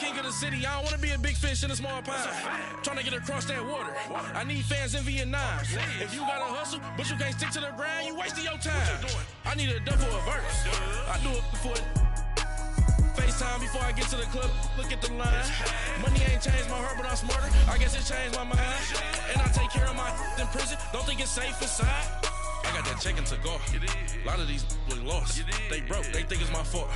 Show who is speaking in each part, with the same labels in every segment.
Speaker 1: king of the city, I don't want to be a big fish in a small pond. Trying to get across that water. I need fans in Vietnam. If you got to hustle, but you can't stick to the grind, you wasting your time. I need a dub for a verse. I do it for FaceTime before I get to the club. Look at the line. Money ain't changed my heart, but I'm smarter. I guess it changed my mind. And I take care of my in prison. Don't think it's safe inside. I got that checking to go. A lot of these look lost. They broke. They think it's my fault.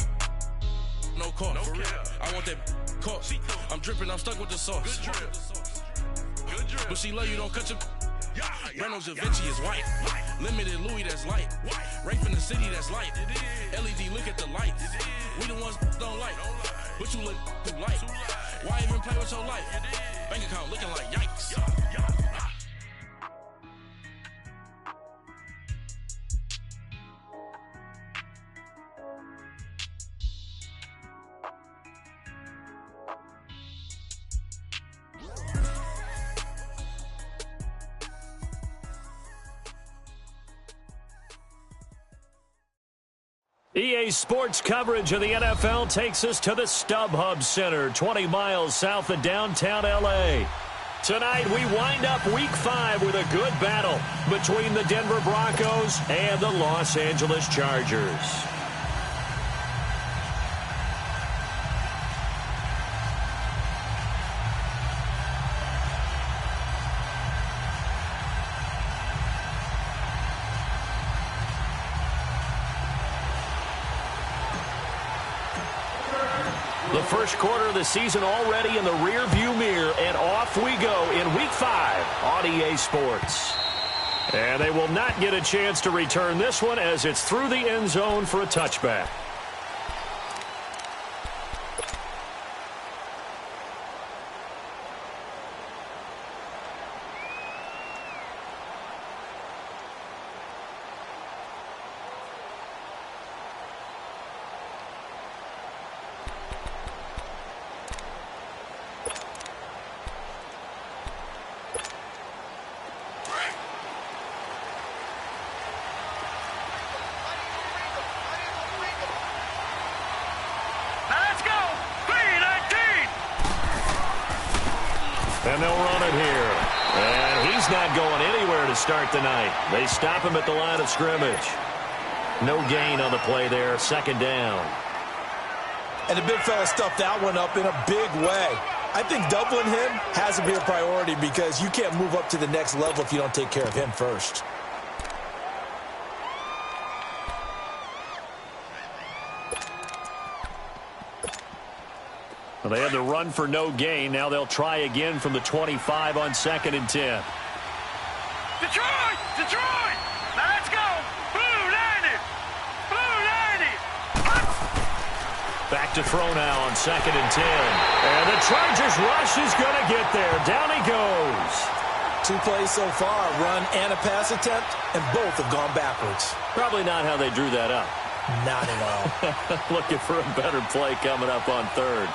Speaker 1: No call. For real. I want that caught. I'm dripping. I'm stuck with the sauce. Good drip. But she love you. Don't cut your. Reynolds Da Vinci is white. Limited Louis, that's light. Rape in the city, that's light. LED, look at the lights. We the ones don't like. But you look too light. Why even play with your life? Bank account looking like yikes.
Speaker 2: EA Sports coverage of the NFL takes us to the StubHub Center, 20 miles south of downtown L.A. Tonight, we wind up Week 5 with a good battle between the Denver Broncos and the Los Angeles Chargers. The first quarter of the season already in the rear-view mirror, and off we go in Week 5 on EA Sports. And they will not get a chance to return this one as it's through the end zone for a touchback. And they'll run it here. And he's not going anywhere to start the night. They stop him at the line of scrimmage. No gain on the play there. Second down.
Speaker 3: And the big fella stuffed that one up in a big way. I think doubling him has to be a priority because you can't move up to the next level if you don't take care of him first.
Speaker 2: Well, they had the run for no gain. Now they'll try again from the 25 on 2nd and 10.
Speaker 4: Detroit! Detroit! Now let's go! Blue 90! Blue 90!
Speaker 2: Back to throw now on 2nd and 10. And the Chargers rush is going to get there. Down he goes.
Speaker 3: 2 plays so far, run and a pass attempt, and both have gone backwards.
Speaker 2: Probably not how they drew that up.
Speaker 3: Not at all.
Speaker 2: Looking for a better play coming up on 3rd.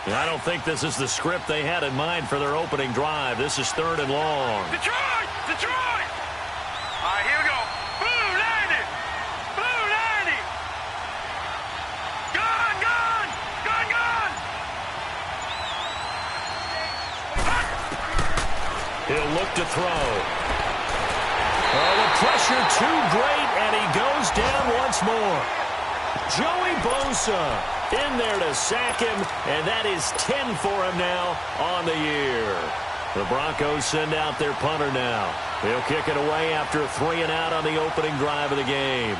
Speaker 2: I don't think this is the script they had in mind for their opening drive. This is 3rd and long.
Speaker 4: Detroit! Detroit! All right, here we go. Blue 90! Blue 90! Gun! Gun! Gun! Gun!
Speaker 2: He'll look to throw. Oh, the pressure too great, and he goes down once more. Joey Bosa in there to sack him, and that is 10 for him now on the year. The Broncos send out their punter now. He'll kick it away after a 3 and out on the opening drive of the game.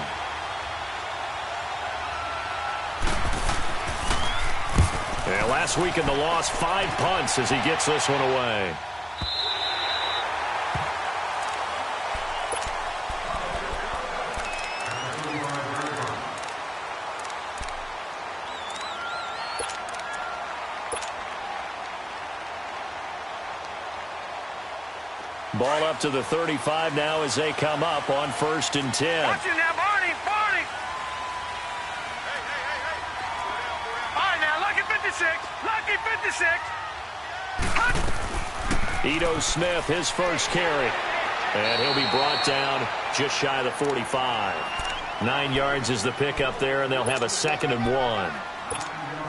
Speaker 2: And last week in the loss, 5 punts as he gets this one away. Ball up to the 35 now as they come up on 1st and 10.
Speaker 4: Watch it now, Barney! Barney! All right, now, lucky 56. Lucky 56.
Speaker 2: Ito Smith, his first carry. And he'll be brought down just shy of the 45. 9 yards is the pickup there, and they'll have a 2nd and 1.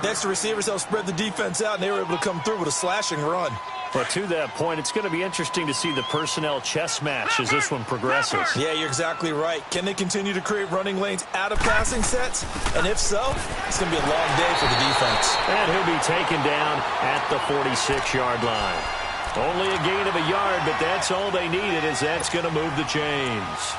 Speaker 3: Next, the receivers helped spread the defense out, and they were able to come through with a slashing run.
Speaker 2: Well, to that point, it's going to be interesting to see the personnel chess match as this one progresses.
Speaker 3: Yeah, you're exactly right. Can they continue to create running lanes out of passing sets? And if so, it's going to be a long day for the defense.
Speaker 2: And he'll be taken down at the 46-yard line. Only a gain of a yard, but that's all they needed, as that's going to move the chains.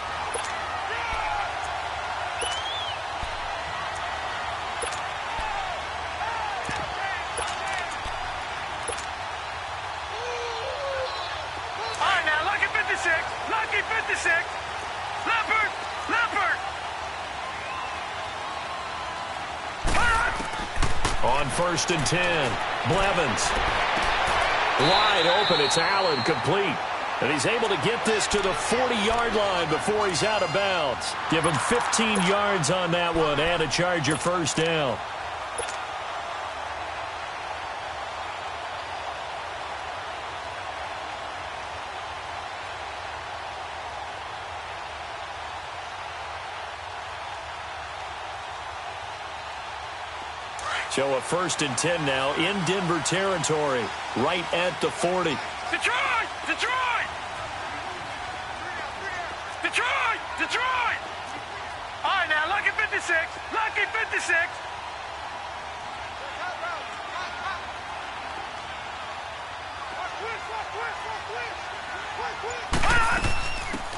Speaker 2: On 1st and 10, Blevins. Wide open, it's Allen, complete. And he's able to get this to the 40-yard line before he's out of bounds. Give him 15 yards on that one and a Charger first down. So a 1st and 10 now in Denver territory, right at the 40.
Speaker 4: Detroit! Detroit! Detroit! Detroit! All right, now, lucky 56. Lucky 56.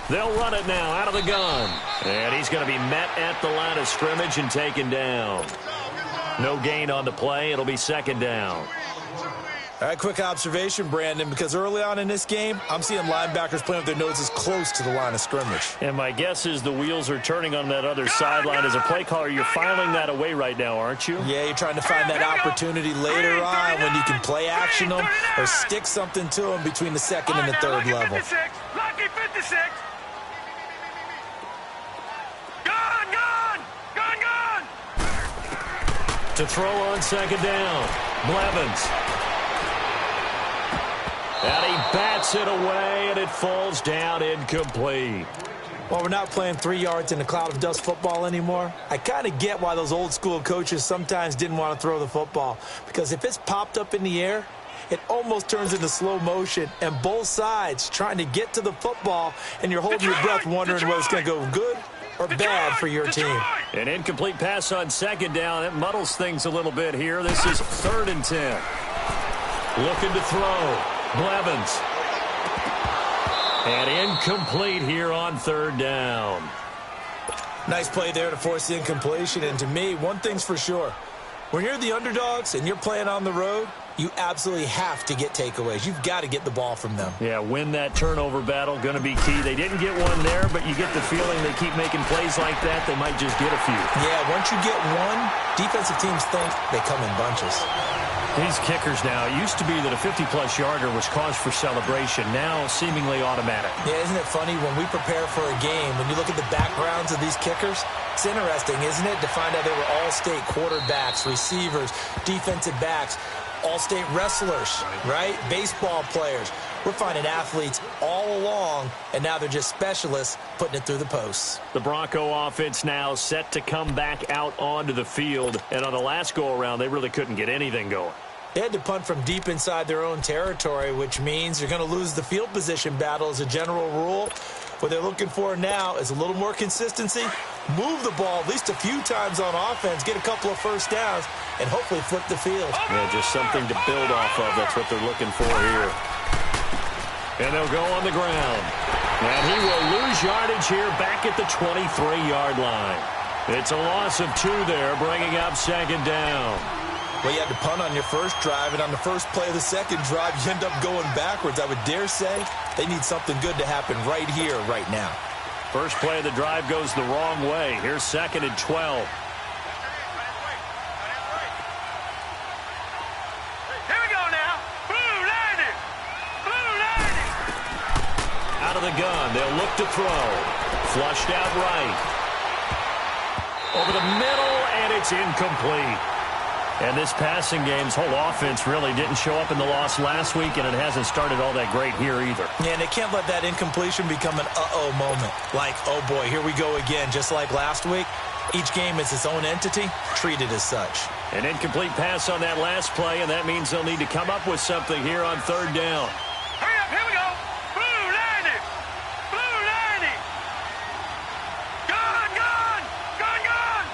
Speaker 2: They'll run it now out of the gun. And he's going to be met at the line of scrimmage and taken down. No gain on the play. It'll be 2nd down.
Speaker 3: All right, quick observation, Brandon, because early on in this game, I'm seeing linebackers playing with their noses close to the line of scrimmage.
Speaker 2: And my guess is the wheels are turning on that other sideline. As a play caller, you're filing that away right now, aren't you?
Speaker 3: Yeah, you're trying to find that opportunity later on when you can play action them or stick something to them between the 2nd and the 3rd level.
Speaker 4: Lucky 56.
Speaker 2: To throw on 2nd down, Blevins. And he bats it away, and it falls down incomplete.
Speaker 3: Well, we're not playing 3 yards in a cloud of dust football anymore. I kind of get why those old school coaches sometimes didn't want to throw the football. Because if it's popped up in the air, it almost turns into slow motion. And both sides trying to get to the football, and you're holding your breath wondering whether it's going to go good or bad for your team.
Speaker 2: An incomplete pass on 2nd down. It muddles things a little bit here. This is 3rd and 10. Looking to throw. Blevins. And incomplete here on 3rd down.
Speaker 3: Nice play there to force the incompletion. And to me, one thing's for sure. When you're the underdogs and you're playing on the road, you absolutely have to get takeaways. You've got to get the ball from them.
Speaker 2: Yeah, win that turnover battle, going to be key. They didn't get one there, but you get the feeling they keep making plays like that, they might just get a few.
Speaker 3: Yeah, once you get one, defensive teams think they come in bunches.
Speaker 2: These kickers now, it used to be that a 50-plus yarder was cause for celebration, now seemingly automatic.
Speaker 3: Yeah, isn't it funny when we prepare for a game, when you look at the backgrounds of these kickers, it's interesting, isn't it, to find out they were all-state quarterbacks, receivers, defensive backs, all-state wrestlers, right? Baseball players. We're finding athletes all along, and now they're just specialists putting it through the posts.
Speaker 2: The Bronco offense now set to come back out onto the field, and on the last go-around, they really couldn't get anything going.
Speaker 3: They had to punt from deep inside their own territory, which means you're going to lose the field position battle as a general rule. What they're looking for now is a little more consistency, move the ball at least a few times on offense, get a couple of first downs, and hopefully flip the field.
Speaker 2: Yeah, just something to build off of. That's what they're looking for here. And they'll go on the ground. And he will lose yardage here back at the 23-yard line. It's a loss of 2 there, bringing up 2nd down.
Speaker 3: Well, you had to punt on your first drive, and on the first play of the second drive, you end up going backwards. I would dare say they need something good to happen right here, right now.
Speaker 2: First play of the drive goes the wrong way. Here's 2nd and 12.
Speaker 4: Here we go now. Blue landing. Blue landing.
Speaker 2: Out of the gun, they'll look to throw. Flushed out right. Over the middle, and it's incomplete. And this passing game's whole offense really didn't show up in the loss last week, and it hasn't started all that great here either.
Speaker 3: Yeah, and they can't let that incompletion become an uh-oh moment. Like, oh boy, here we go again, just like last week. Each game is its own entity, treated as such.
Speaker 2: An incomplete pass on that last play, and that means they'll need to come up with something here on third down.
Speaker 4: Hurry up, here we go. Blue 90. Blue 90. Gone, gone. Gone, gone.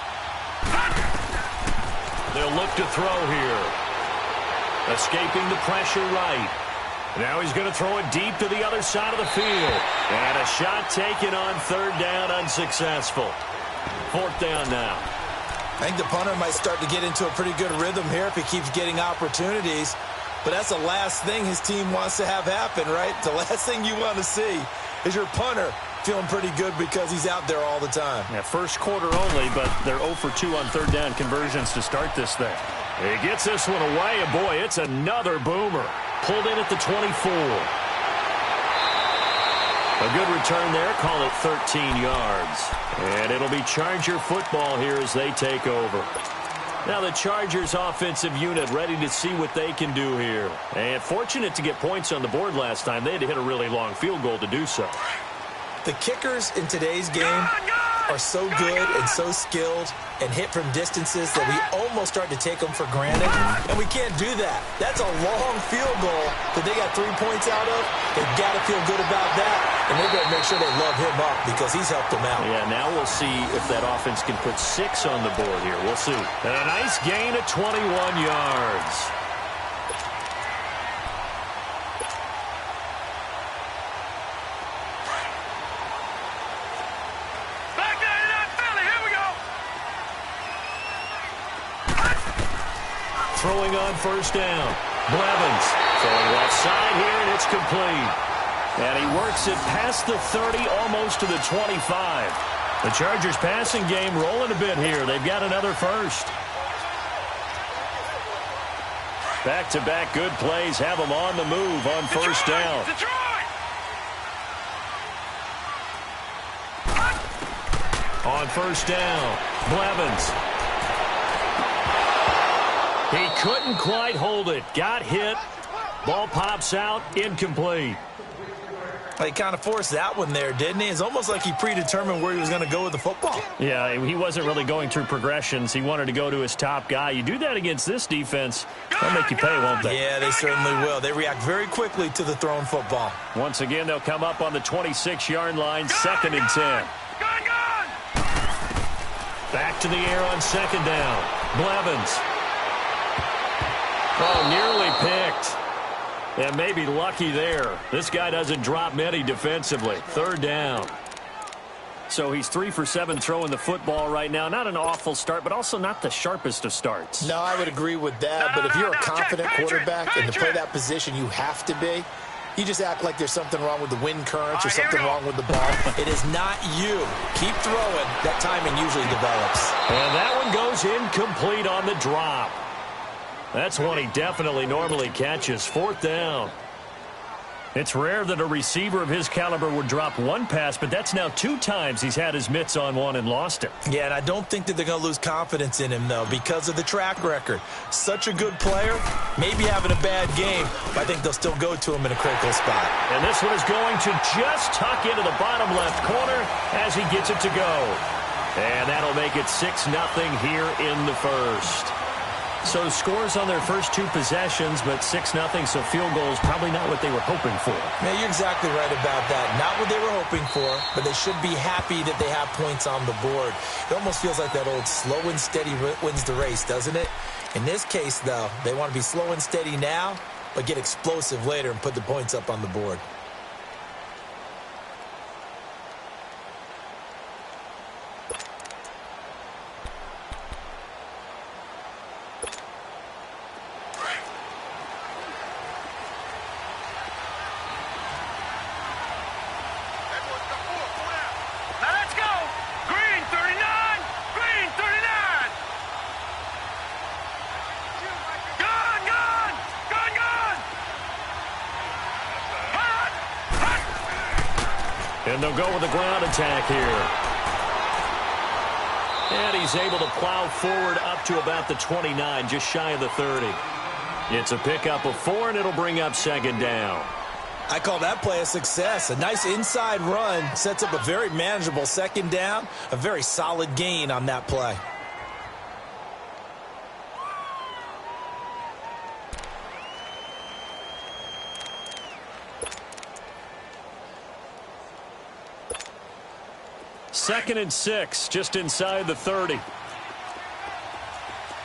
Speaker 2: They'll look to throw here. Escaping the pressure right. Now he's going to throw it deep to the other side of the field. And a shot taken on third down, unsuccessful. Fourth down now.
Speaker 3: I think the punter might start to get into a pretty good rhythm here if he keeps getting opportunities. But that's the last thing his team wants to have happen, right? The last thing you want to see is your punter feeling pretty good because he's out there all the time.
Speaker 2: Yeah, first quarter only, but they're 0 for 2 on third down conversions to start this thing. He gets this one away, and boy, it's another boomer. Pulled in at the 24. A good return there, call it 13 yards. And it'll be Charger football here as they take over. Now the Chargers offensive unit ready to see what they can do here. And fortunate to get points on the board last time. They had to hit a really long field goal to do so.
Speaker 3: The kickers in today's game are so good and so skilled and hit from distances that we almost start to take them for granted, and we can't do that. That's a long field goal that they got 3 points out of. They've got to feel good about that, and they've got to make sure they love him up because he's helped them out.
Speaker 2: Yeah, now we'll see if that offense can put 6 on the board here. We'll see. And a nice gain of 21 yards. Throwing on first down. Blevins throwing left side here, and it's complete. And he works it past the 30, almost to the 25. The Chargers passing game rolling a bit here. They've got another first. Back-to-back good plays have them on the move on first down. On first down, Blevins. He couldn't quite hold it. Got hit. Ball pops out. Incomplete.
Speaker 3: He kind of forced that one there, didn't he? It's almost like he predetermined where he was going to go with the football.
Speaker 2: Yeah, he wasn't really going through progressions. He wanted to go to his top guy. You do that against this defense, they'll make you pay, won't they?
Speaker 3: Yeah, they certainly will. They react very quickly to the thrown football.
Speaker 2: Once again, they'll come up on the 26-yard line, 2nd and 10. Back to the air on second down. Blevins. Oh, nearly picked. And maybe lucky there. This guy doesn't drop many defensively. Third down. So he's 3 for 7 throwing the football right now. Not an awful start, but also not the sharpest of starts.
Speaker 5: No, I would agree with that. But if you're a confident quarterback and to play that position, you have to be. You just act like there's something wrong with the wind currents or something wrong with the ball.
Speaker 3: It is not you. Keep throwing. That timing usually develops.
Speaker 2: And that one goes incomplete on the drop. That's one he definitely normally catches. Fourth down. It's rare that a receiver of his caliber would drop one pass, but that's now 2 times he's had his mitts on one and lost it.
Speaker 3: Yeah, and I don't think that they're going to lose confidence in him, though, because of the track record. Such a good player, maybe having a bad game, but I think they'll still go to him in a critical spot.
Speaker 2: And this one is going to just tuck into the bottom left corner as he gets it to go. And that'll make it 6-0 here in the first. So scores on their first 2 possessions, but 6-0, so field goals probably not what they were hoping for.
Speaker 3: Yeah, you're exactly right about that. Not what they were hoping for, but they should be happy that they have points on the board. It almost feels like that old slow and steady wins the race, doesn't it? In this case, though, they want to be slow and steady now, but get explosive later and put the points up on the board.
Speaker 2: And they'll go with the ground attack here. And he's able to plow forward up to about the 29, just shy of the 30. It's a pickup of 4, and it'll bring up second down.
Speaker 3: I call that play a success. A nice inside run sets up a very manageable second down, a very solid gain on that play.
Speaker 2: Second and 6, just inside the 30.
Speaker 4: All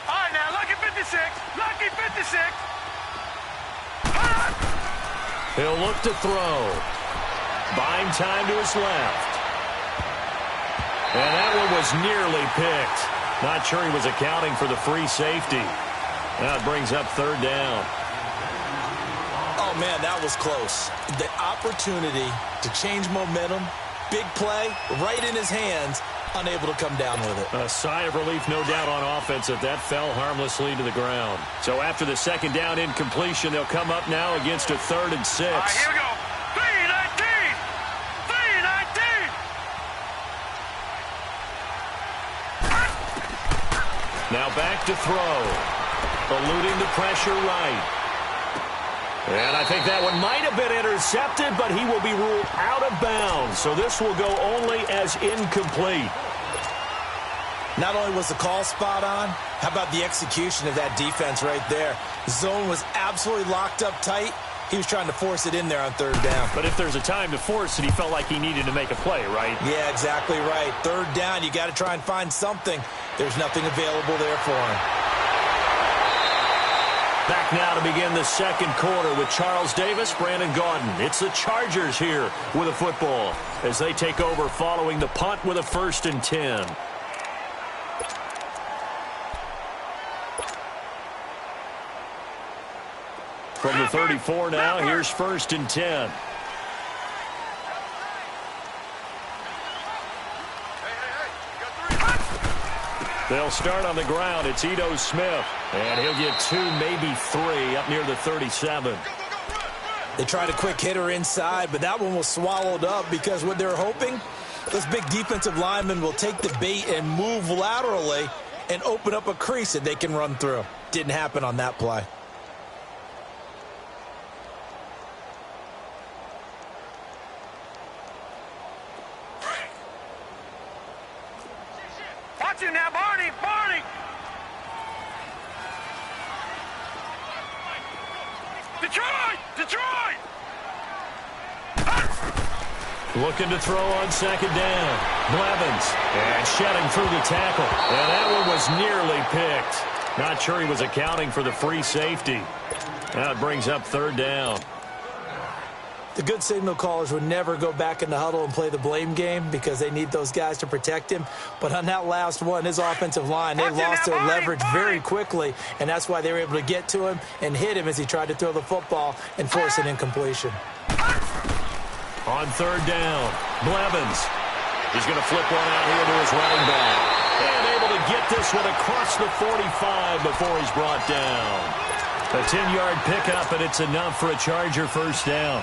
Speaker 4: right, now, lucky 56. Lucky 56.
Speaker 2: He'll look to throw. Buying time to his left. And that one was nearly picked. Not sure he was accounting for the free safety. Now it brings up third down.
Speaker 3: Oh, man, that was close. The opportunity to change momentum, big play, right in his hands, unable to come down with it.
Speaker 2: A sigh of relief, no doubt, on offense if that fell harmlessly to the ground. So after the second down incompletion, they'll come up now against a 3rd and 6.
Speaker 4: All right, here we go. 3-19. 3-19.
Speaker 2: Now back to throw. Eluding the pressure right. And I think that one might have been intercepted, but he will be ruled out of bounds. So this will go only as incomplete.
Speaker 3: Not only was the call spot on, how about the execution of that defense right there? The zone was absolutely locked up tight. He was trying to force it in there on third down.
Speaker 2: But if there's a time to force it, he felt like he needed to make a play, right?
Speaker 3: Yeah, exactly right. Third down, you got to try and find something. There's nothing available there for him.
Speaker 2: Back now to begin the second quarter with Charles Davis, Brandon Gaudin. It's the Chargers here with a football as they take over following the punt with a 1st and 10. From the 34 now, here's 1st and 10. They'll start on the ground. It's Ito Smith. And he'll get 2, maybe 3 up near the 37.
Speaker 3: They tried a quick hitter inside, but that one was swallowed up because what they're hoping, this big defensive lineman will take the bait and move laterally and open up a crease that they can run through. Didn't happen on that play.
Speaker 4: Watch him now, Barney. Barney. Detroit. Detroit.
Speaker 2: Looking to throw on second down. Blevins. And shedding through the tackle. And that one was nearly picked. Not sure he was accounting for the free safety. Now it brings up third down.
Speaker 3: The good signal callers would never go back in the huddle and play the blame game because they need those guys to protect him. But on that last one, his offensive line, they lost their leverage very quickly, and that's why they were able to get to him and hit him as he tried to throw the football and force an incompletion.
Speaker 2: On third down, Blevins. He's going to flip one out here to his running back. And able to get this one across the 45 before he's brought down. A 10-yard pickup, and it's enough for a Charger first down.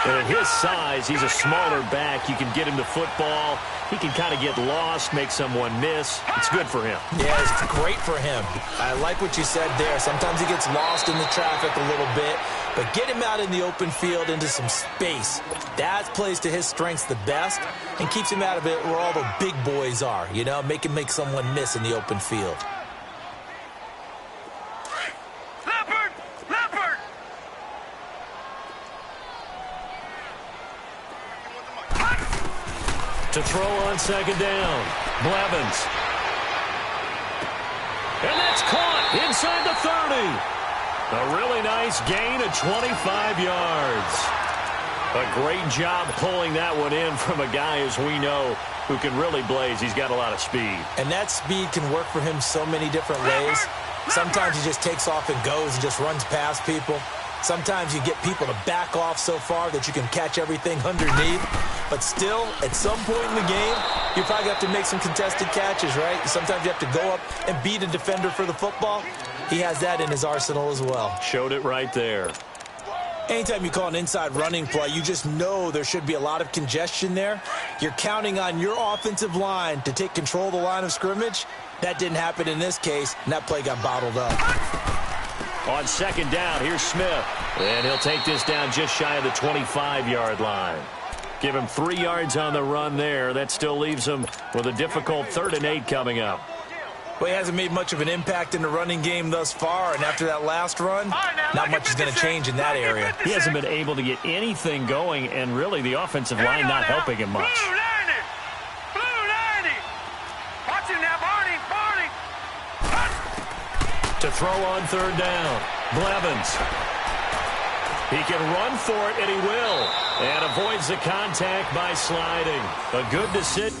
Speaker 2: And at his size, he's a smaller back. You can get him to football. He can kind of get lost, make someone miss. It's good for him.
Speaker 3: Yeah, it's great for him. I like what you said there. Sometimes he gets lost in the traffic a little bit, but get him out in the open field into some space. That plays to his strengths the best and keeps him out of it where all the big boys are, you know, make someone miss in the open field.
Speaker 2: To throw on second down, Blevins. And that's caught inside the 30. A really nice gain of 25 yards. A great job pulling that one in from a guy, as we know, who can really blaze. He's got a lot of speed.
Speaker 3: And that speed can work for him so many different ways. Sometimes he just takes off and goes and just runs past people. Sometimes you get people to back off so far that you can catch everything underneath. But still, at some point in the game, you probably have to make some contested catches, right? Sometimes you have to go up and beat a defender for the football. He has that in his arsenal as well.
Speaker 2: Showed it right there.
Speaker 3: Anytime you call an inside running play, you just know there should be a lot of congestion there. You're counting on your offensive line to take control of the line of scrimmage. That didn't happen in this case, and that play got bottled up.
Speaker 2: On second down, here's Smith. And he'll take this down just shy of the 25-yard line. Give him 3 yards on the run there. That still leaves him with a difficult 3rd and 8 coming up.
Speaker 3: Well, he hasn't made much of an impact in the running game thus far, and after that last run, not much is going to change in that area.
Speaker 2: He hasn't been able to get anything going, and really the offensive line not helping him much.
Speaker 4: Watch him now, Barney.
Speaker 2: To throw on 3rd down, Blevins. He can run for it, and he will. And avoids the contact by sliding. A good decision.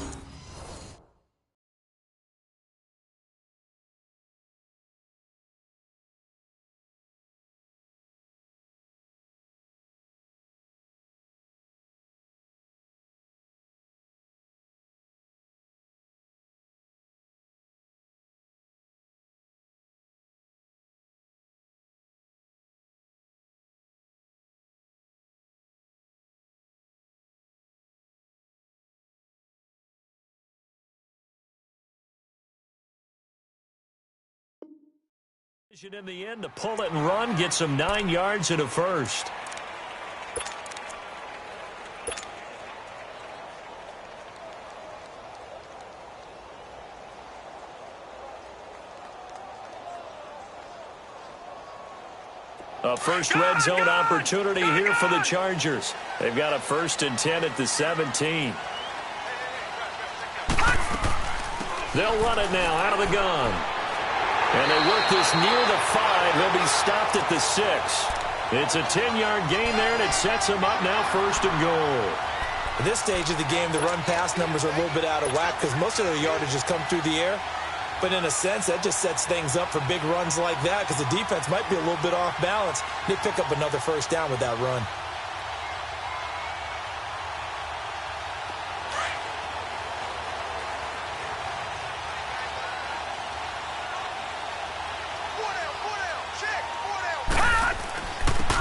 Speaker 2: In the end to pull it and run, gets him 9 yards and a first. A first red zone opportunity here for the Chargers. They've got a 1st and 10 at the 17. They'll run it now out of the gun. And they work this near the 5. He'll be stopped at the 6. It's a 10-yard gain there, and it sets him up now 1st and goal.
Speaker 3: At this stage of the game, the run-pass numbers are a little bit out of whack because most of their yardage has come through the air. But in a sense, that just sets things up for big runs like that because the defense might be a little bit off balance. They pick up another 1st down with that run.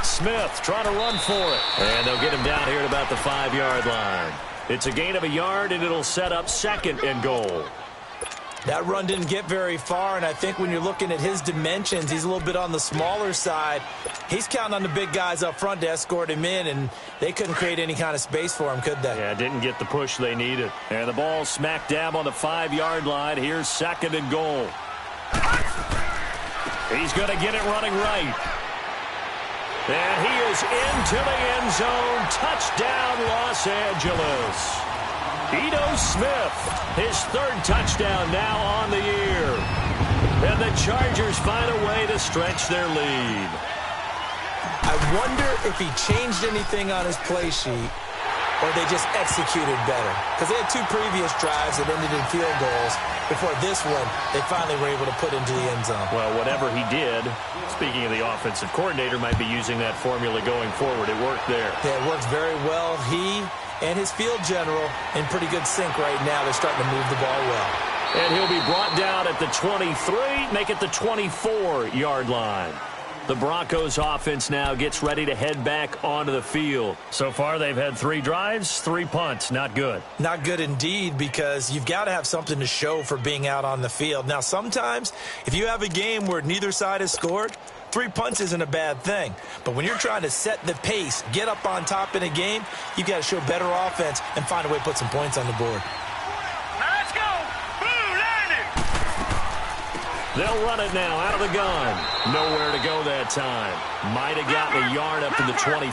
Speaker 2: Smith trying to run for it. And they'll get him down here at about the 5-yard line. It's a gain of a yard, and it'll set up 2nd and goal.
Speaker 3: That run didn't get very far, and I think when you're looking at his dimensions, he's a little bit on the smaller side. He's counting on the big guys up front to escort him in, and they couldn't create any kind of space for him, could they?
Speaker 2: Yeah, didn't get the push they needed. And the ball smack dab on the 5-yard line. Here's 2nd and goal. He's going to get it running right. And he is into the end zone. Touchdown, Los Angeles. Ito Smith, his 3rd touchdown now on the year. And the Chargers find a way to stretch their lead.
Speaker 3: I wonder if he changed anything on his play sheet or they just executed better. Because they had 2 previous drives that ended in field goals. Before this one, they finally were able to put into the end zone.
Speaker 2: Well, whatever he did, speaking of the offensive coordinator, might be using that formula going forward. It worked there.
Speaker 3: Yeah, it works very well. He and his field general in pretty good sync right now. They're starting to move the ball well.
Speaker 2: And he'll be brought down at the 23, make it the 24-yard line. The Broncos offense now gets ready to head back onto the field. So far, they've had 3 drives, 3 punts. Not good.
Speaker 3: Not good indeed, because you've got to have something to show for being out on the field. Now, sometimes, if you have a game where neither side has scored, 3 punts isn't a bad thing. But when you're trying to set the pace, get up on top in a game, you've got to show better offense and find a way to put some points on the board.
Speaker 4: Let's go! Blue landing!
Speaker 2: They'll run it now out of the gun. Nowhere to go that time. Might have gotten a yard up to the 25.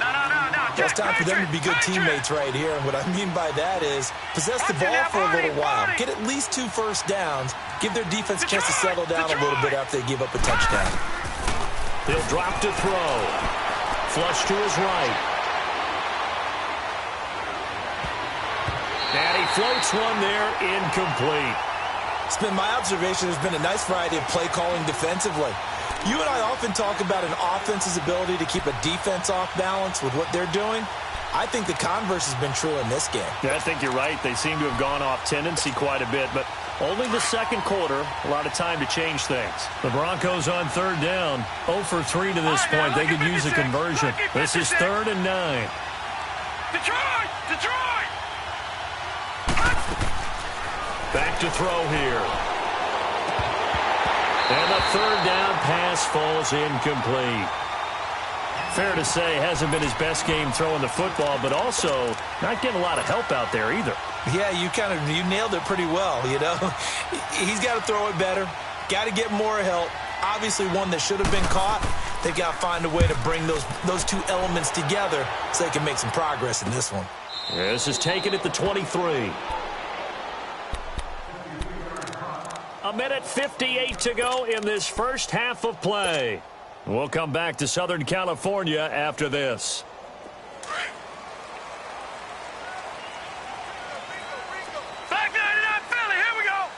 Speaker 4: No.
Speaker 3: It's time for them to be good teammates right here. And what I mean by that is possess the ball for a little while. Get at least 2 first downs. Give their defense a chance to settle down a little bit after they give up a touchdown.
Speaker 2: He'll drop to throw. Flush to his right. And he floats one there, incomplete.
Speaker 3: It's been my observation there's been a nice variety of play calling defensively. You and I often talk about an offense's ability to keep a defense off balance with what they're doing. I think the converse has been true in this game.
Speaker 2: Yeah, I think you're right. They seem to have gone off tendency quite a bit, but Only the second quarter, a lot of time to change things. The Broncos on third down, 0 for 3 to this point. They could use a conversion. This is 3rd and 9.
Speaker 4: Detroit! Detroit!
Speaker 2: Back to throw here. And the third down pass falls incomplete. Fair to say, hasn't been his best game throwing the football, but also not getting a lot of help out there either.
Speaker 3: Yeah, you nailed it pretty well, you know. He's got to throw it better. Got to get more help. Obviously one that should have been caught. They've got to find a way to bring those two elements together so they can make some progress in this one.
Speaker 2: This is taken at the 23. A minute 58 to go in this first half of play. We'll come back to Southern California after this.
Speaker 4: Back 99 Philly, here we go.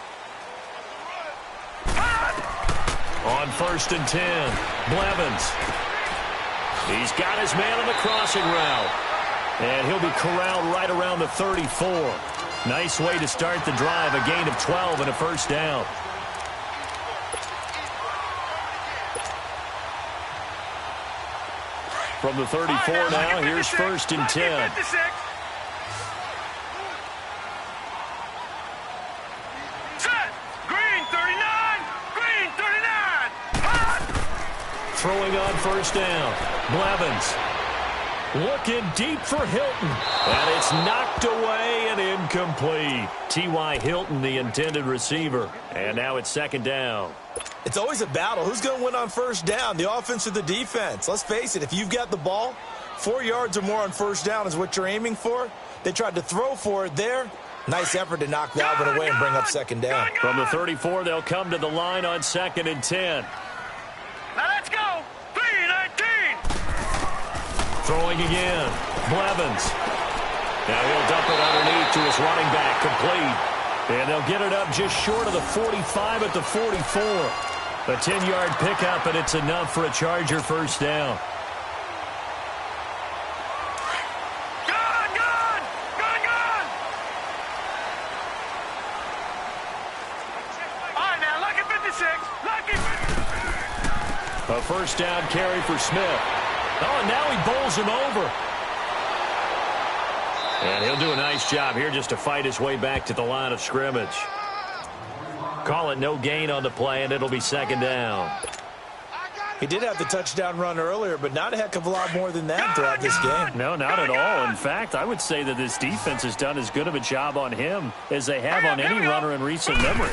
Speaker 2: On 1st and 10, Blevins. He's got his man on the crossing route. And he'll be corralled right around the 34. Nice way to start the drive, a gain of 12 and a first down. From the 34 now, here's 1st and 10.
Speaker 4: Set. Green 39. Green 39.
Speaker 2: Throwing on 1st down. Blevins. Looking deep for Hilton. And it's knocked away and incomplete. T.Y. Hilton, the intended receiver. And now it's 2nd down.
Speaker 3: It's always a battle. Who's going to win on 1st down, the offense or the defense? Let's face it, if you've got the ball, 4 yards or more on 1st down is what you're aiming for. They tried to throw for it there. Nice effort to knock that one away and bring up 2nd down.
Speaker 2: From the 34, they'll come to the line on 2nd and 10.
Speaker 4: Now let's go. 3-19.
Speaker 2: Throwing again. Blevins. Now he'll dump it underneath to his running back, complete. And they'll get it up just short of the 45 at the 44. A 10-yard pickup, and it's enough for a Charger 1st down.
Speaker 4: Gone, gone, gone, gone. All right, now, lucky 56. Lucky 56.
Speaker 2: A 1st down carry for Smith. Oh, and now he bowls him over. And he'll do a nice job here just to fight his way back to the line of scrimmage. Call it no gain on the play, and it'll be 2nd down.
Speaker 3: He did have the touchdown run earlier, but not a heck of a lot more than that throughout this game.
Speaker 2: No, not at all. In fact, I would say that this defense has done as good of a job on him as they have on any runner in recent memory.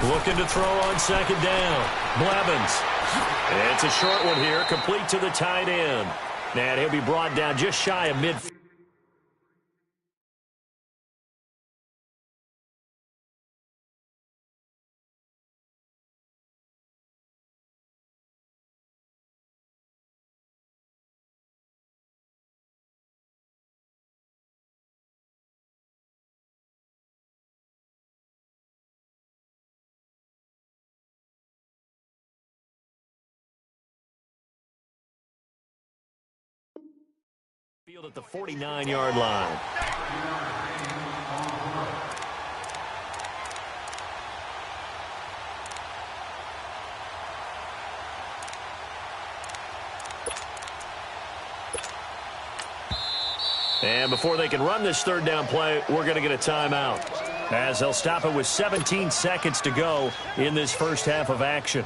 Speaker 2: Looking to throw on 2nd down. Blevins. It's a short one here, complete to the tight end. And he'll be brought down just shy of mid. Field at the 49-yard line. And before they can run this 3rd down play, we're going to get a timeout, as they'll stop it with 17 seconds to go in this first half of action.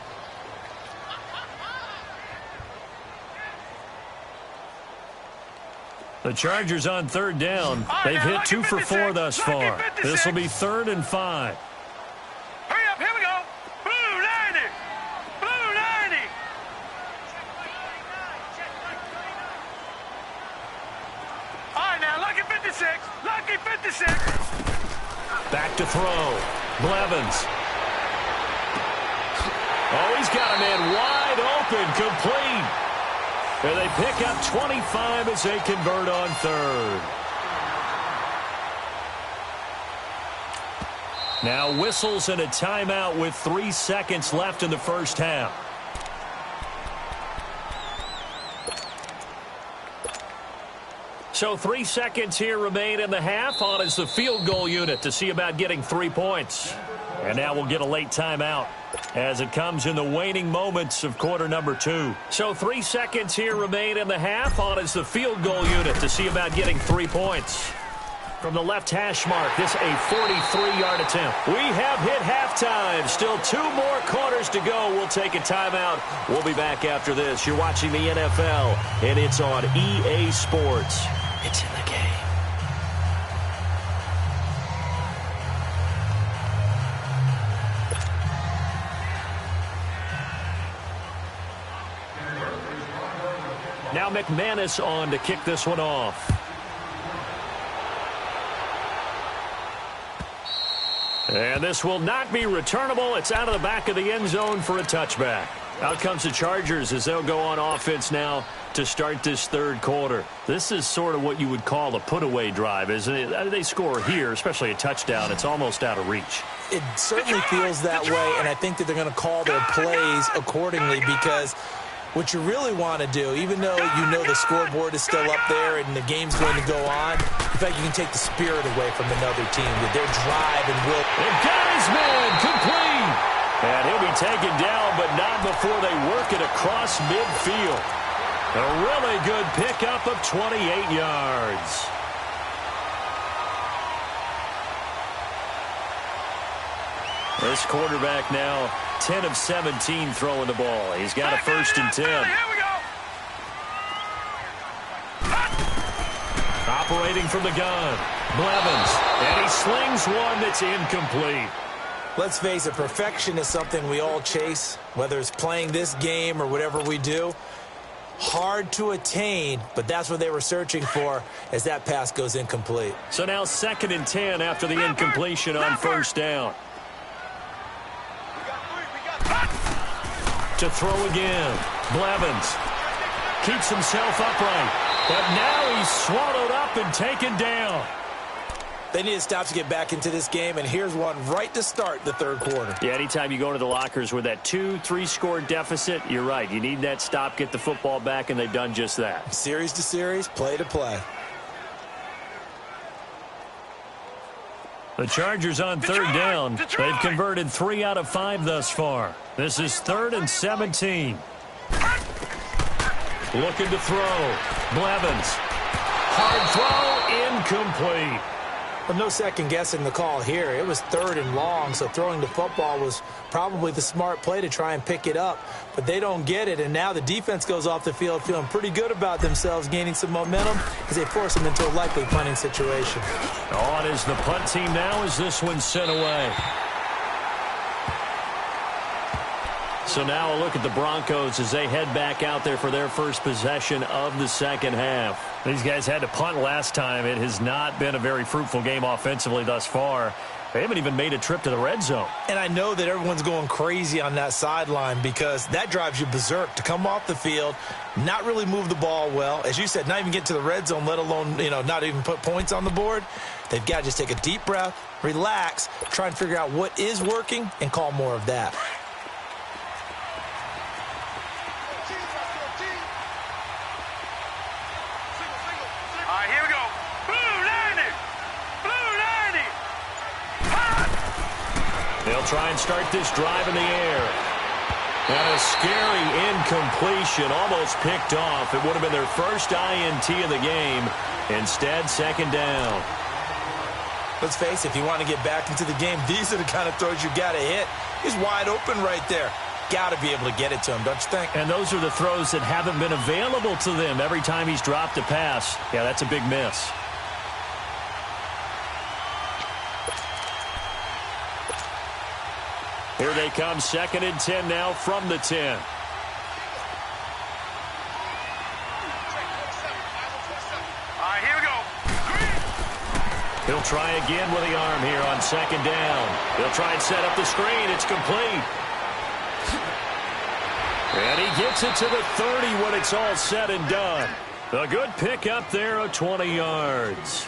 Speaker 2: The Chargers on 3rd down. They've hit 2 for 4 thus far. This will be 3rd and 5.
Speaker 4: Hurry up, here we go. Blue 90. Blue 90. All right, now, lucky 56. Lucky 56.
Speaker 2: Back to throw. Blevins. Oh, he's got a man wide open, complete. And they pick up 25 as they convert on 3rd. Now whistles and a timeout with 3 seconds left in the first half. So 3 seconds here remain in the half. On is the field goal unit to see about getting 3 points. And now we'll get a late timeout as it comes in the waning moments of quarter number 2. So 3 seconds here remain in the half. On is the field goal unit to see about getting 3 points. From the left hash mark, this a 43-yard attempt. We have hit halftime. Still 2 more quarters to go. We'll take a timeout. We'll be back after this. You're watching the NFL, and it's on EA Sports. It's in the game. Now McManus on to kick this one off. And this will not be returnable. It's out of the back of the end zone for a touchback. Out comes the Chargers as they'll go on offense now to start this third quarter. This is sort of what you would call a put-away drive, isn't it? They score here, especially a touchdown. It's almost out of reach.
Speaker 3: It certainly feels that way, and I think that they're going to call their plays accordingly because what you really want to do, even though you know the scoreboard is still up there and the game's going to go on, in fact, you can take the spirit away from another team with their drive and will.
Speaker 2: And got his man complete. And he'll be taken down, but not before they work it across midfield. A really good pickup of 28 yards. This quarterback now 10 of 17 throwing the ball. He's got a 1st and 10.
Speaker 4: Here we go.
Speaker 2: Operating from the gun, Blevins, and he slings one that's incomplete.
Speaker 3: Let's face it, perfection is something we all chase, whether it's playing this game or whatever we do. Hard to attain, but that's what they were searching for as that pass goes incomplete.
Speaker 2: So now 2nd and 10 after the incompletion on 1st down. To throw again. Blevins keeps himself upright, but now he's swallowed up and taken down.
Speaker 3: They need to stop to get back into this game, and here's one right to start the third quarter.
Speaker 2: Yeah, anytime you go to the lockers with that 2-3 score deficit, you're right. You need that stop, get the football back, and they've done just that.
Speaker 3: Series to series, play to play.
Speaker 2: The Chargers on 3rd down. They've converted 3 out of 5 thus far. This is 3rd and 17. Looking to throw. Blevins. Hard throw, incomplete.
Speaker 3: Well, no second guessing the call here. It was 3rd and long, so throwing the football was probably the smart play to try and pick it up. But they don't get it, and now the defense goes off the field feeling pretty good about themselves, gaining some momentum as they force them into a likely punting situation.
Speaker 2: On is the punt team now as this one's sent away. So now a look at the Broncos as they head back out there for their first possession of the second half. These guys had to punt last time. It has not been a very fruitful game offensively thus far. They haven't even made a trip to the red zone.
Speaker 3: And I know that everyone's going crazy on that sideline because that drives you berserk to come off the field, not really move the ball well. As you said, not even get to the red zone, let alone, not even put points on the board. They've got to just take a deep breath, relax, try and figure out what is working, and call more of that.
Speaker 4: Here we go. Blue 90. Blue 90.
Speaker 2: They'll try and start this drive in the air. And a scary incompletion, almost picked off. It would have been their first INT of the game. Instead, 2nd down.
Speaker 3: Let's face it, if you want to get back into the game, these are the kind of throws you got to hit. He's wide open right there. Got to be able to get it to him, don't you think?
Speaker 2: And those are the throws that haven't been available to them every time he's dropped a pass. Yeah, that's a big miss. Here they come, 2nd and 10 now from the 10.
Speaker 4: Here we go.
Speaker 2: He'll try again with the arm here on 2nd down. He'll try and set up the screen. It's complete. And he gets it to the 30 when it's all said and done. A good pickup there of 20 yards.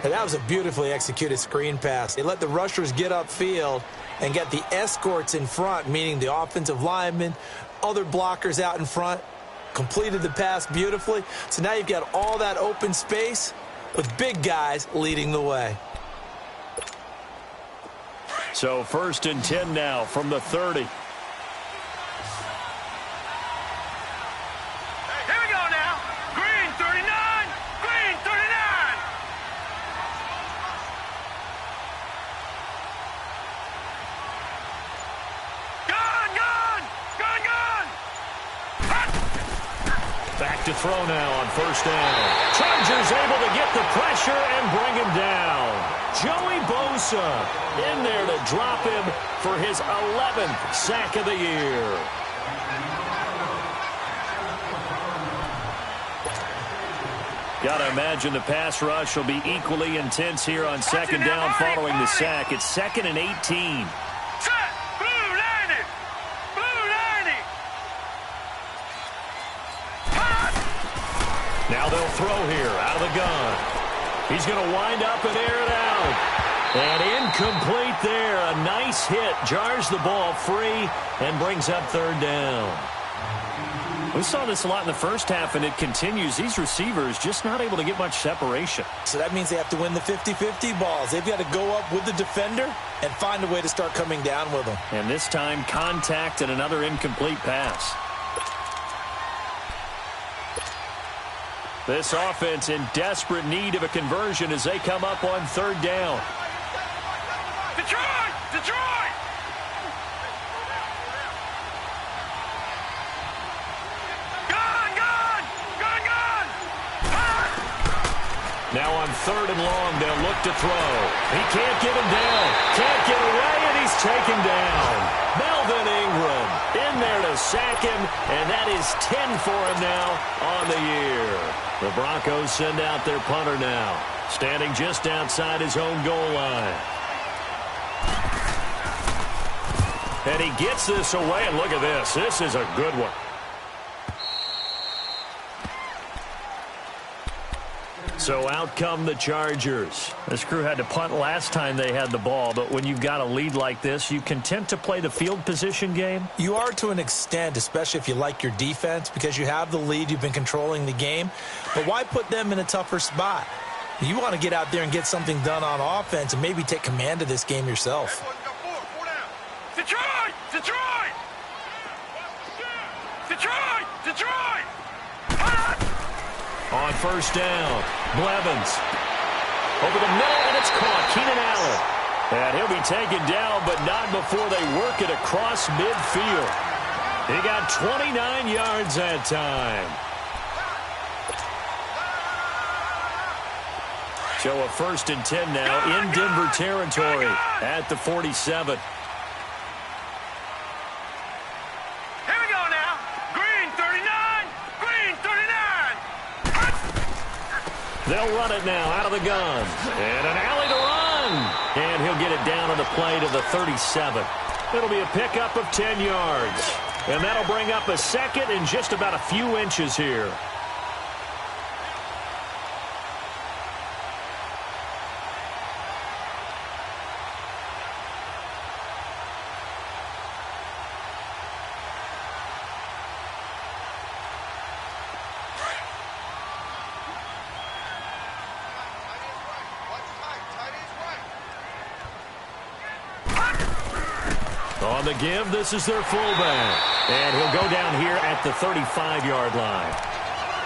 Speaker 3: And that was a beautifully executed screen pass. They let the rushers get upfield and get the escorts in front, meaning the offensive linemen, other blockers out in front. completed the pass beautifully. So now you've got all that open space with big guys leading the way.
Speaker 2: So 1st and 10 now from the 30.
Speaker 4: Here we go now. Green 39. Green 39. Gun, gun. Gun, gun.
Speaker 2: Back to throw now on 1st down. Chargers able to get the pressure and bring him down. Joey Bosa in there to drop him for his 11th sack of the year. Got to imagine the pass rush will be equally intense here on 2nd down following the sack. It's 2nd and 18.
Speaker 4: Set. Blue 90. Blue 90. Hot.
Speaker 2: Now they'll throw here out of the gun. He's going to wind up and air it out. And incomplete there. A nice hit. Jars the ball free and brings up 3rd down. We saw this a lot in the first half, and it continues. These receivers just not able to get much separation.
Speaker 3: So that means they have to win the 50-50 balls. They've got to go up with the defender and find a way to start coming down with them.
Speaker 2: And this time, contact and another incomplete pass. This offense in desperate need of a conversion as they come up on 3rd down.
Speaker 4: Detroit! Detroit! Gun, gun! Gun, gun! Hot.
Speaker 2: Now on 3rd and long, they'll look to throw. He can't get him down. Can't get away, and he's taken down. Melvin Ingram in there to sack him, and that is 10 for him now on the year. The Broncos send out their punter now, standing just outside his own goal line. And he gets this away, and look at this. This is a good one. So out come the Chargers. This crew had to punt last time they had the ball, but when you've got a lead like this, you content to play the field position game?
Speaker 3: You are to an extent, especially if you like your defense, because you have the lead, you've been controlling the game. But why put them in a tougher spot? You want to get out there and get something done on offense and maybe take command of this game yourself.
Speaker 4: Detroit! Detroit! Detroit! Detroit! Hot.
Speaker 2: On 1st down, Blevins. Over the middle, and it's caught. Keenan Allen. And he'll be taken down, but not before they work it across midfield. He got 29 yards that time. So a 1st and 10 now in Denver territory at the 47. They'll run it now out of the gun. And an alley to run. And he'll get it down on the play to the 37. It'll be a pickup of 10 yards. And that'll bring up a 2nd and just about a few inches here. On the give, this is their fullback. And he'll go down here at the 35-yard line.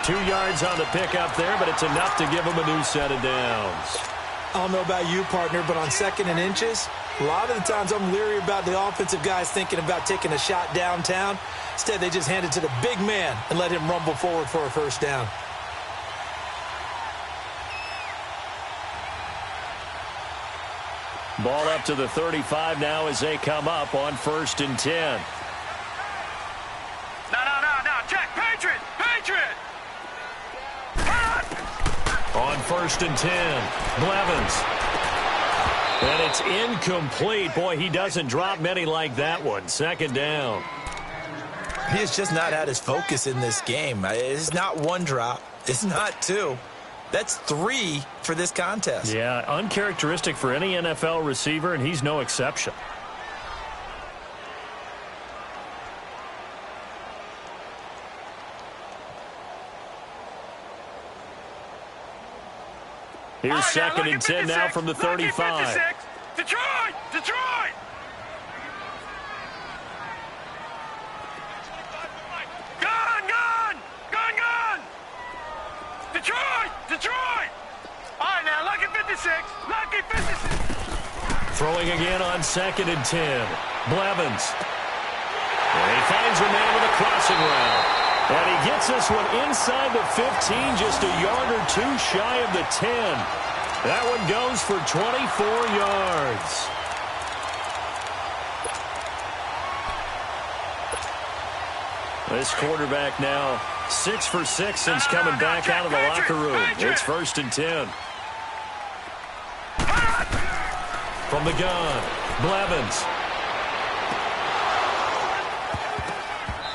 Speaker 2: 2 yards on the pickup there, but it's enough to give him a new set of downs.
Speaker 3: I don't know about you, partner, but on 2nd and inches, a lot of the times I'm leery about the offensive guys thinking about taking a shot downtown. Instead, they just hand it to the big man and let him rumble forward for a 1st down.
Speaker 2: Ball up to the 35 now as they come up on 1st and 10.
Speaker 4: No. Check. Patriot. Patriot.
Speaker 2: On 1st and 10, Blevins. And it's incomplete. Boy, he doesn't drop many like that one. 2nd down.
Speaker 3: He has just not had his focus in this game. It's not 1 drop. It's not 2. That's 3 for this contest.
Speaker 2: Yeah, uncharacteristic for any NFL receiver, and he's no exception. Here's second and 10 now from the 35.
Speaker 4: Detroit! Detroit! Gun! Gun! Gun! Gun! Detroit! Detroit! All right, now, lucky 56. Lucky 56.
Speaker 2: Throwing again on second and 10. Blevins. And he finds a man with a crossing route. And he gets this one inside the 15, just a yard or two shy of the 10. That one goes for 24 yards. This quarterback now 6 for 6 since coming back out of the locker room. It's first and 10. From the gun, Blevins.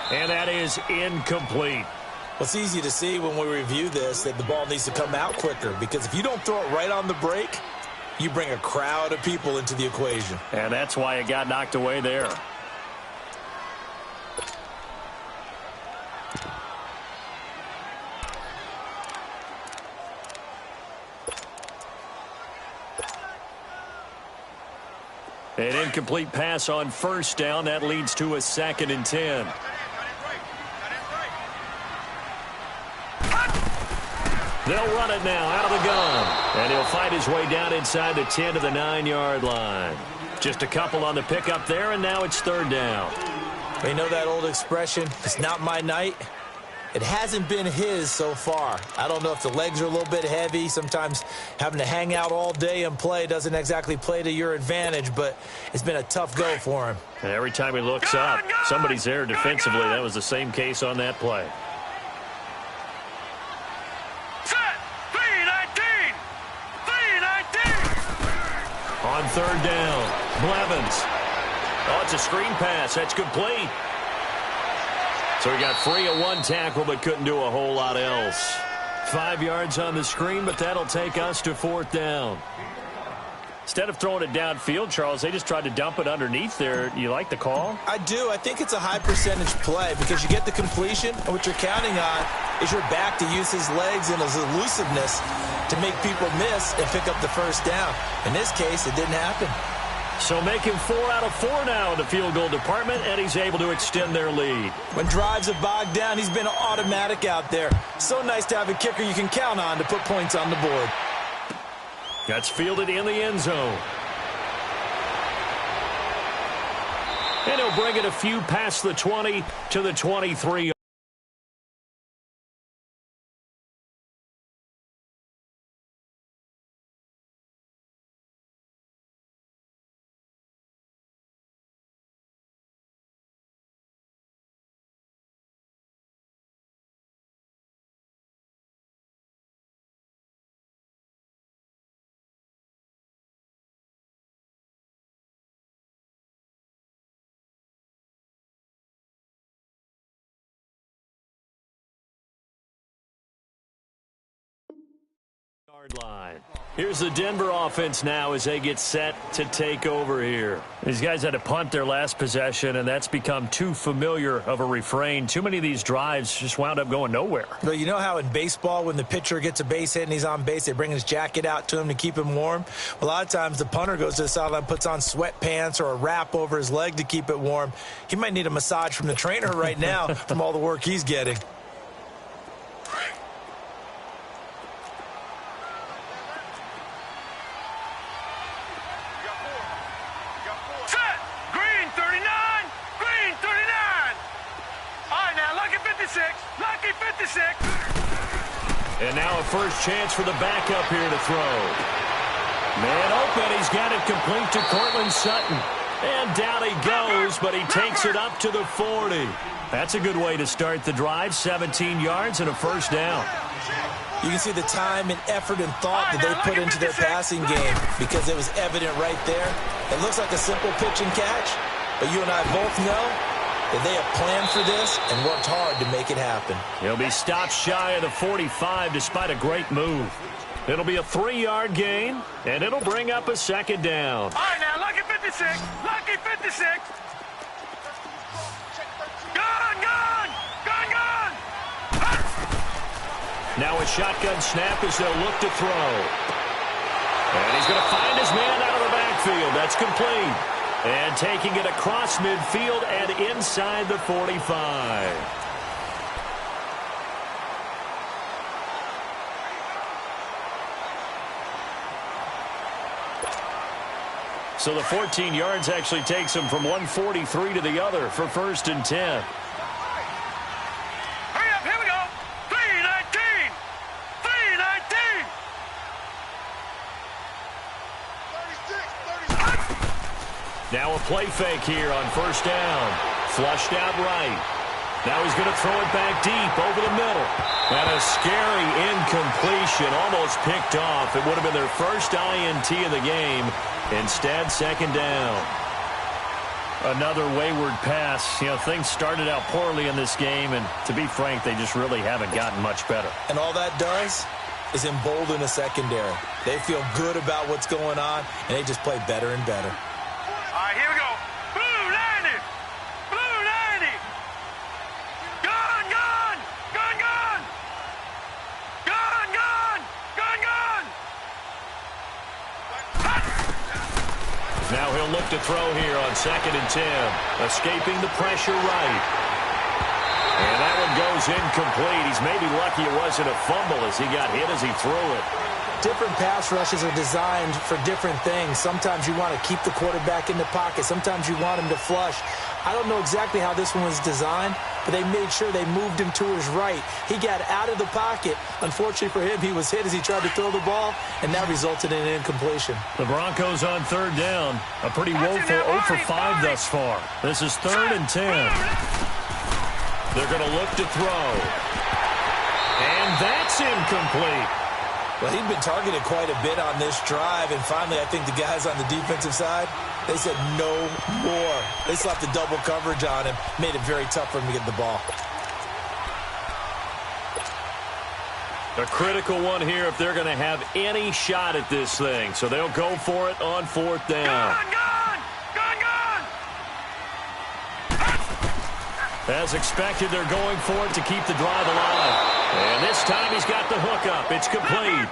Speaker 2: And that is incomplete.
Speaker 3: Well, it's easy to see when we review this that the ball needs to come out quicker, because if you don't throw it right on the break, you bring a crowd of people into the equation.
Speaker 2: And that's why it got knocked away there. An incomplete pass on first down. That leads to a second and 10. They'll run it now out of the gun. And he'll fight his way down inside the 10 to the 9-yard line. Just a couple on the pickup there, and now it's third down.
Speaker 3: You know that old expression, it's not my night? It hasn't been his so far. I don't know if the legs are a little bit heavy. Sometimes having to hang out all day and play doesn't exactly play to your advantage, but it's been a tough go for him.
Speaker 2: And every time he looks up, somebody's there defensively. That was the same case on that play.
Speaker 4: Set! 3-19! 3-19!
Speaker 2: On third down, Blevins. Oh, it's a screen pass. That's complete. So he got free of one tackle but couldn't do a whole lot else. 5 yards on the screen, but that'll take us to fourth down. Instead of throwing it downfield, Charles, they just tried to dump it underneath there. You like the call?
Speaker 3: I do. I think it's a high percentage play because you get the completion, and what you're counting on is your back to use his legs and his elusiveness to make people miss and pick up the first down. In this case, it didn't happen.
Speaker 2: So making 4 out of 4 now in the field goal department, and he's able to extend their lead.
Speaker 3: When drives have bogged down, he's been automatic out there. So nice to have a kicker you can count on to put points on the board.
Speaker 2: That's fielded in the end zone. And he'll bring it a few past the 20 to the 23. Line. Here's the Denver offense now as they get set to take over here. These guys had to punt their last possession, and that's become too familiar of a refrain. Too many of these drives just wound up going nowhere.
Speaker 3: Well, you know how in baseball when the pitcher gets a base hit and he's on base, they bring his jacket out to him to keep him warm? A lot of times the punter goes to the sideline, puts on sweatpants or a wrap over his leg to keep it warm. He might need a massage from the trainer right now from all the work he's getting.
Speaker 4: Lucky 56.
Speaker 2: And now a first chance for the backup here to throw. Man open, he's got it complete to Cortland Sutton. And down he goes, but he takes it up to the 40. That's a good way to start the drive. 17 yards and a first down.
Speaker 3: You can see the time and effort and thought that they put into their passing game because it was evident right there. It looks like a simple pitch and catch, but you and I both know that they have planned for this and worked hard to make it happen.
Speaker 2: He'll be stopped shy of the 45 despite a great move. It'll be a 3-yard gain, and it'll bring up a second down.
Speaker 4: All right, now, lucky 56. Lucky 56. Gun, gun, gun, gun.
Speaker 2: Now a shotgun snap as they'll look to throw. And he's going to find his man out of the backfield. That's complete. And taking it across midfield and inside the 45. So the 14 yards actually takes him from 143 to the other for 1st and 10.
Speaker 4: Hurry up, here we go. 3-19. 3-19. 36.
Speaker 2: Now a play fake here on 1st down. Flushed out right. Now he's going to throw it back deep over the middle. And a scary incompletion, almost picked off. It would have been their first INT of the game. Instead, 2nd down. Another wayward pass. You know, things started out poorly in this game, and to be frank, they just really haven't gotten much better.
Speaker 3: And all that does is embolden a secondary. They feel good about what's going on, and they just play better and better.
Speaker 4: All right, here we go. Blue 90. Blue 90. Gun, gun. Gun, gun. Gun, gun. Gun, gun.
Speaker 2: Now he'll look to throw here on 2nd and 10. Escaping the pressure right. And that one goes incomplete. He's maybe lucky it wasn't a fumble as he got hit as he threw it.
Speaker 3: Different pass rushes are designed for different things. Sometimes you want to keep the quarterback in the pocket. Sometimes you want him to flush. I don't know exactly how this one was designed, but they made sure they moved him to his right. He got out of the pocket. Unfortunately for him, he was hit as he tried to throw the ball, and that resulted in an incompletion.
Speaker 2: The Broncos on 3rd down. A pretty woeful 0 for 5 thus far. This is 3rd and 10. They're going to look to throw. And that's incomplete.
Speaker 3: Well, he'd been targeted quite a bit on this drive, and finally I think the guys on the defensive side, they said no more. They slapped the double coverage on him, made it very tough for him to get the ball.
Speaker 2: A critical one here if they're going to have any shot at this thing. So they'll go for it on 4th down.
Speaker 4: Gun, gun. Gun, gun.
Speaker 2: As expected, they're going for it to keep the drive alive. And this time he's got the hook up. It's complete.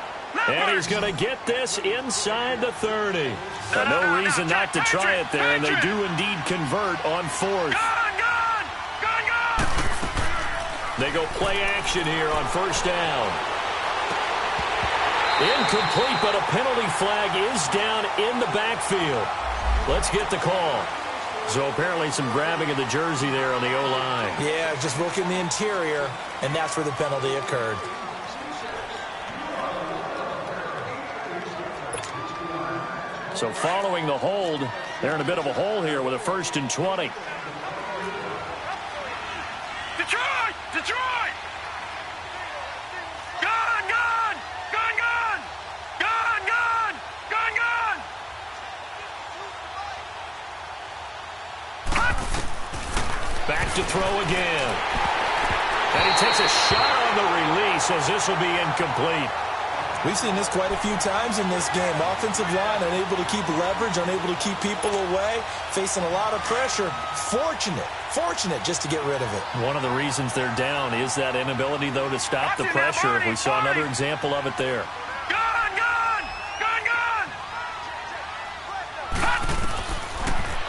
Speaker 2: And he's going to get this inside the 30. No reason not to try it there, and they do indeed convert on 4th.
Speaker 4: Gun, gun. Gun, gun.
Speaker 2: They go play action here on 1st down. Incomplete, but a penalty flag is down in the backfield. Let's get the call. So apparently some grabbing of the jersey there on the O-line.
Speaker 3: Yeah, just working the interior, and that's where the penalty occurred.
Speaker 2: So following the hold, they're in a bit of a hole here with a 1st and 20.
Speaker 4: Detroit! Detroit! Gun, gun! Gun, gun! Gun, gun! Gun, gun!
Speaker 2: Back to throw again. And he takes a shot on the release as this will be incomplete.
Speaker 3: We've seen this quite a few times in this game. Offensive line unable to keep leverage, unable to keep people away, facing a lot of pressure. Fortunate just to get rid of it.
Speaker 2: One of the reasons they're down is that inability, though, to stop the pressure. We saw another example of it there.
Speaker 4: Gun, gun! Gun, gun!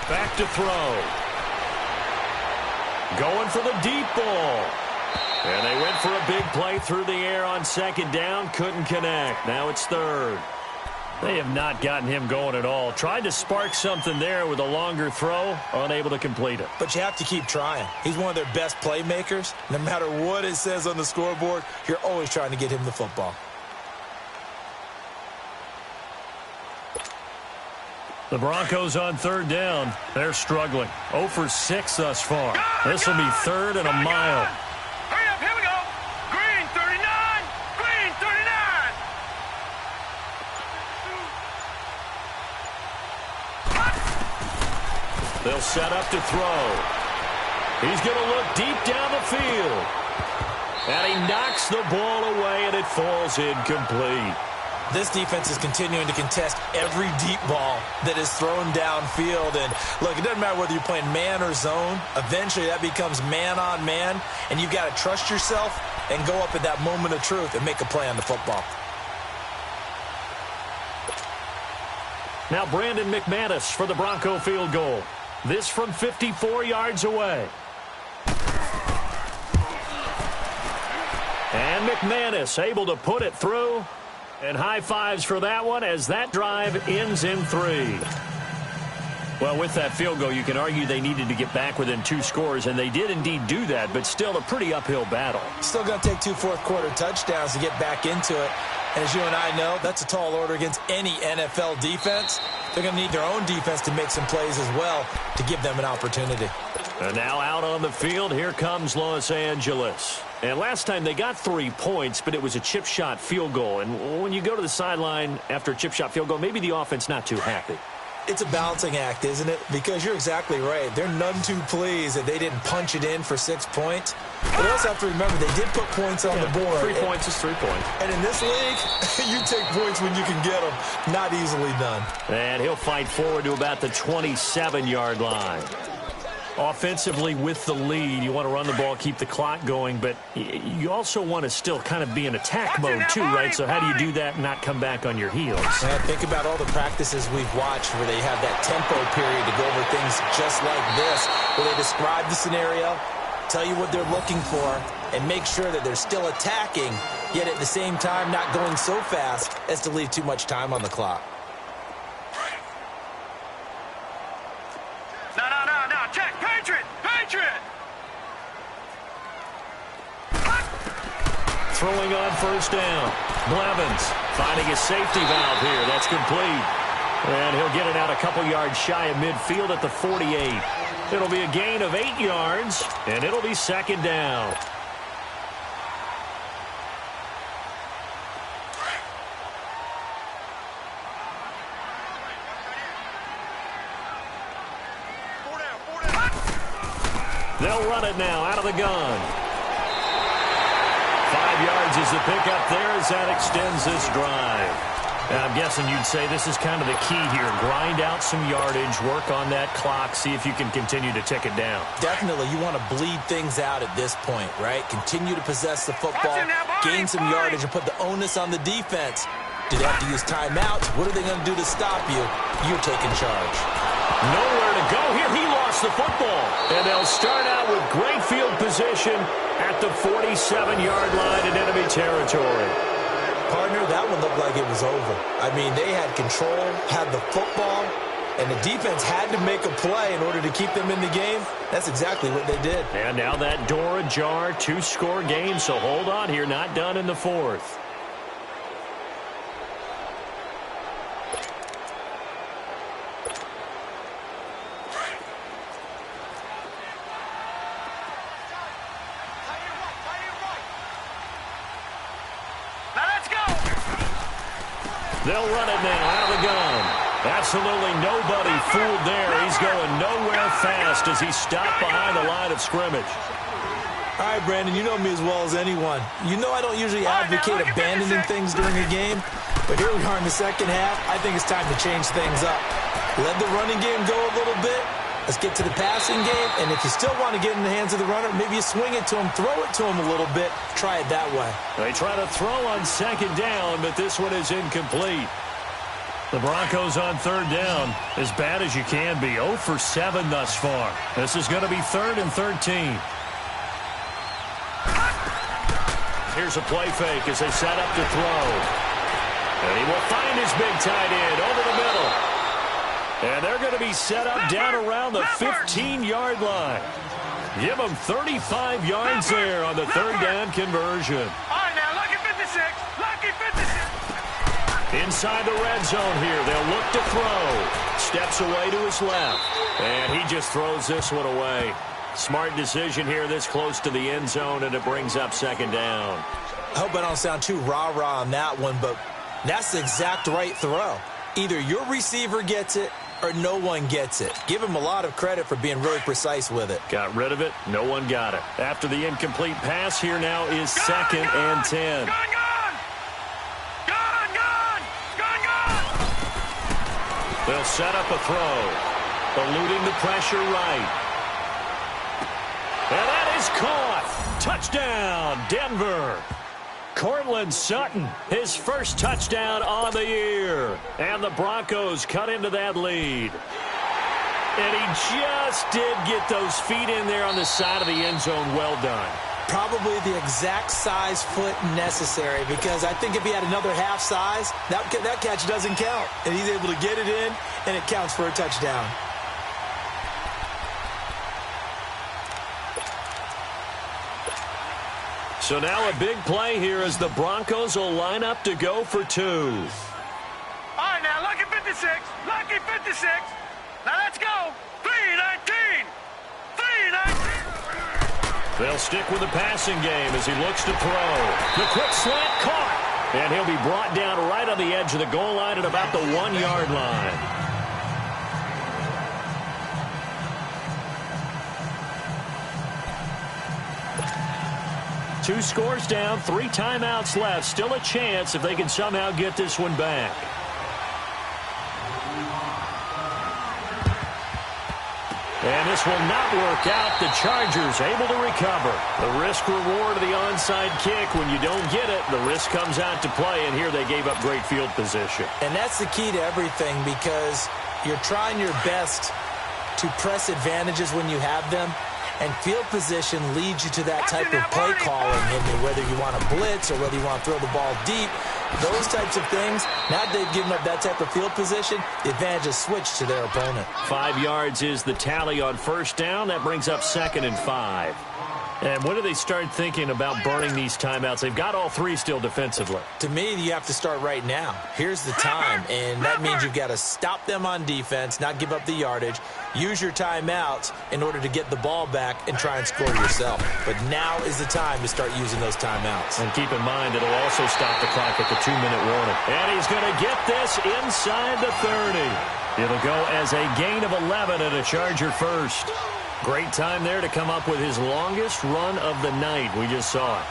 Speaker 2: Back to throw. Going for the deep ball. And they went for a big play through the air on 2nd down. Couldn't connect. Now it's 3rd. They have not gotten him going at all. Tried to spark something there with a longer throw. Unable to complete it.
Speaker 3: But you have to keep trying. He's one of their best playmakers. No matter what it says on the scoreboard, you're always trying to get him the football.
Speaker 2: The Broncos on 3rd down. They're struggling. 0 for 6 thus far. This will be 3rd and a mile.
Speaker 4: Hurry up, here we go. Green 39. Green 39.
Speaker 2: They'll set up to throw. He's going to look deep down the field. And he knocks the ball away, and it falls incomplete.
Speaker 3: This defense is continuing to contest every deep ball that is thrown downfield. And, look, it doesn't matter whether you're playing man or zone. Eventually, that becomes man-on-man, and you've got to trust yourself and go up at that moment of truth and make a play on the football.
Speaker 2: Now Brandon McManus for the Bronco field goal. This from 54 yards away. And McManus able to put it through. And high fives for that one as that drive ends in 3. Well, with that field goal, you can argue they needed to get back within 2 scores, and they did indeed do that, but still a pretty uphill battle.
Speaker 3: Still going to take 2 fourth-quarter touchdowns to get back into it. And as you and I know, that's a tall order against any NFL defense. They're going to need their own defense to make some plays as well to give them an opportunity.
Speaker 2: And now out on the field, here comes Los Angeles. And last time they got 3 points, but it was a chip shot field goal. And when you go to the sideline after a chip shot field goal, maybe the offense not too happy.
Speaker 3: It's a balancing act, isn't it? Because you're exactly right. They're none too pleased that they didn't punch it in for 6 points. But they also have to remember they did put points on the board.
Speaker 2: 3 points is 3 points.
Speaker 3: And in this league, you take points when you can get them. Not easily done.
Speaker 2: And he'll fight forward to about the 27-yard line. Offensively with the lead, you want to run the ball, keep the clock going, but you also want to still kind of be in attack mode too, right? So how do you do that and not come back on your heels?
Speaker 3: Man, think about all the practices we've watched where they have that tempo period to go over things just like this, where they describe the scenario, tell you what they're looking for, and make sure that they're still attacking, yet at the same time not going so fast as to leave too much time on the clock.
Speaker 4: No, check, Patriot!
Speaker 2: Throwing on first down. Blevins finding a safety valve here. That's complete. And he'll get it out a couple yards shy of midfield at the 48. It'll be a gain of 8 yards, and it'll be second down. They'll run it now out of the gun. 5 yards is the pickup there as that extends this drive. Now, I'm guessing you'd say this is kind of the key here. Grind out some yardage, work on that clock, see if you can continue to tick it down.
Speaker 3: Definitely, you want to bleed things out at this point, right? Continue to possess the football, gain some yardage, and put the onus on the defense. Do they have to use timeouts? What are they going to do to stop you? You're taking charge.
Speaker 2: Nowhere to go here. He lost the football. And they'll start out with great field position at the 47-yard line in enemy territory.
Speaker 3: Partner, that one looked like it was over. I mean, they had control, had the football, and the defense had to make a play in order to keep them in the game. That's exactly what they did.
Speaker 2: And now that door ajar, 2-score game, so hold on here, not done in the 4th. They'll run it now out of the gun. Absolutely nobody fooled there. He's going nowhere fast as he stopped behind the line of scrimmage.
Speaker 3: All right, Brandon, you know me as well as anyone. You know I don't usually advocate abandoning things during a game, but here we are in the second half. I think it's time to change things up. Let the running game go a little bit. Let's get to the passing game, and if you still want to get in the hands of the runner, maybe you swing it to him, throw it to him a little bit, try it that way.
Speaker 2: They try to throw on second down, but this one is incomplete. The Broncos on third down, as bad as you can be, 0 for 7 thus far. This is going to be 3rd and 13. Here's a play fake as they set up to throw. And he will find his big tight end over the middle. And they're going to be set up down around the 15-yard line. Give them 35 yards there on the third down conversion.
Speaker 4: All right, now, lucky 56. Lucky 56.
Speaker 2: Inside the red zone here. They'll look to throw. Steps away to his left. And he just throws this one away. Smart decision here this close to the end zone, and it brings up second down.
Speaker 3: I hope I don't sound too rah-rah on that one, but that's the exact right throw. Either your receiver gets it or no one gets it. Give him a lot of credit for being really precise with it.
Speaker 2: Got rid of it. No one got it. After the incomplete pass, here now is 2nd and 10.
Speaker 4: Gone!
Speaker 2: They'll set up a throw. Eluding the pressure right. And that is caught. Touchdown, Denver. Courtland Sutton, his first touchdown on the year. And the Broncos cut into that lead. And he just did get those feet in there on the side of the end zone. Well done.
Speaker 3: Probably the exact size foot necessary, because I think if he had another half size, that catch doesn't count. And he's able to get it in, and it counts for a touchdown.
Speaker 2: So now a big play here as the Broncos will line up to go for 2.
Speaker 4: All right, now, lucky 56. Lucky 56. Now, let's go. 3-19. 3-19.
Speaker 2: They'll stick with the passing game as he looks to throw. The quick slant caught. And he'll be brought down right on the edge of the goal line at about the 1-yard line. Two scores down, 3 timeouts left. Still a chance if they can somehow get this one back. And this will not work out. The Chargers able to recover. The risk-reward of the onside kick. When you don't get it, the risk comes out to play. And here they gave up great field position.
Speaker 3: And that's the key to everything, because you're trying your best to press advantages when you have them. And field position leads you to that type of play calling, whether you want to blitz or whether you want to throw the ball deep. Those types of things, now that they've given up that type of field position, the advantage is switched to their opponent.
Speaker 2: 5 yards is the tally on first down. That brings up 2nd and 5. And when do they start thinking about burning these timeouts? They've got all 3 still defensively.
Speaker 3: To me, you have to start right now. Here's the time, and that means you've got to stop them on defense, not give up the yardage, use your timeouts in order to get the ball back and try and score yourself. But now is the time to start using those timeouts.
Speaker 2: And keep in mind, it'll also stop the clock at the 2-minute warning. And he's going to get this inside the 30. It'll go as a gain of 11 and a Charger first. Great time there to come up with his longest run of the night. We just saw it.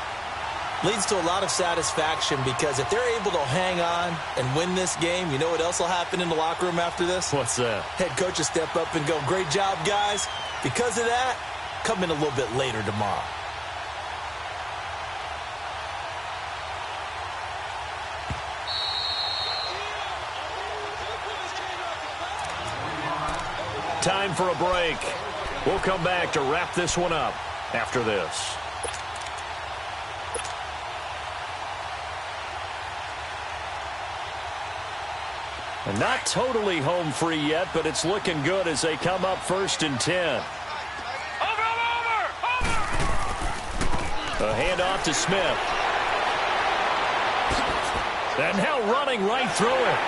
Speaker 3: Leads to a lot of satisfaction, because if they're able to hang on and win this game, you know what else will happen in the locker room after this?
Speaker 2: What's that?
Speaker 3: Head coach will step up and go, "Great job, guys. Because of that, come in a little bit later tomorrow."
Speaker 2: Time for a break. We'll come back to wrap this one up after this. And not totally home free yet, but it's looking good as they come up 1st and 10.
Speaker 4: Over!
Speaker 2: A handoff to Smith. And now running right through it.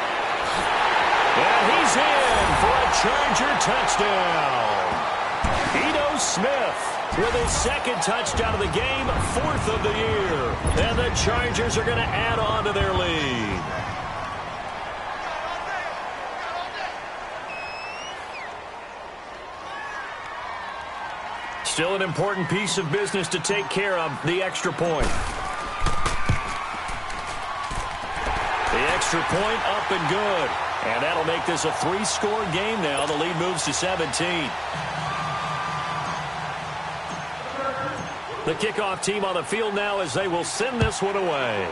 Speaker 2: And he's in for a Charger touchdown. Smith with his 2nd touchdown of the game, 4th of the year. And the Chargers are going to add on to their lead. Still an important piece of business to take care of, the extra point. The extra point up and good. And that'll make this a 3-score game now. The lead moves to 17. The kickoff team on the field now as they will send this one away.